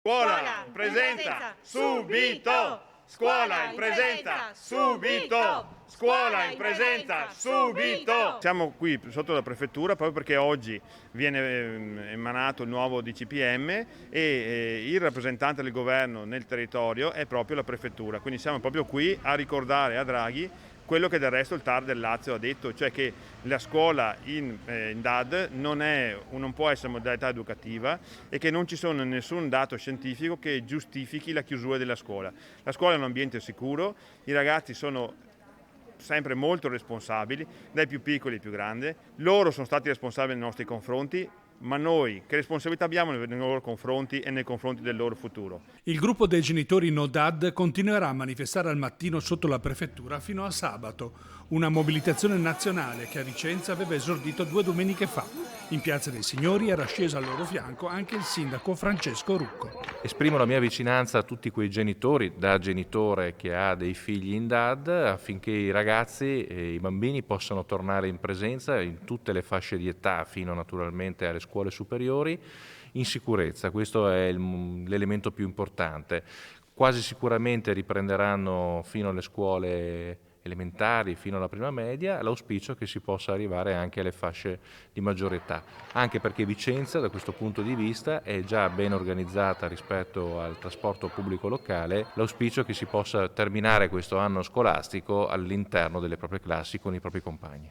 Scuola in presenza subito! Scuola in presenza subito! Scuola in presenza subito! Siamo qui sotto la prefettura proprio perché oggi viene emanato il nuovo DCPM e il rappresentante del governo nel territorio è proprio la prefettura, quindi siamo proprio qui a ricordare a Draghi quello che del resto il TAR del Lazio ha detto, cioè che la scuola in DAD non può essere modalità educativa e che non ci sono nessun dato scientifico che giustifichi la chiusura della scuola. La scuola è un ambiente sicuro, i ragazzi sono sempre molto responsabili, dai più piccoli ai più grandi, loro sono stati responsabili nei nostri confronti, ma noi che responsabilità abbiamo nei loro confronti e nei confronti del loro futuro? Il gruppo dei genitori No Dad continuerà a manifestare al mattino sotto la prefettura fino a sabato, una mobilitazione nazionale che a Vicenza aveva esordito 2 domeniche fa. In Piazza dei Signori era sceso al loro fianco anche il sindaco Francesco Rucco. Esprimo la mia vicinanza a tutti quei genitori, da genitore che ha dei figli in DAD, affinché i ragazzi e i bambini possano tornare in presenza in tutte le fasce di età, fino naturalmente alle scuole superiori, in sicurezza. Questo è l'elemento più importante. Quasi sicuramente riprenderanno fino alle scuole elementari, fino alla prima media, l'auspicio è che si possa arrivare anche alle fasce di maggiore età, anche perché Vicenza da questo punto di vista è già ben organizzata rispetto al trasporto pubblico locale, l'auspicio è che si possa terminare questo anno scolastico all'interno delle proprie classi con i propri compagni.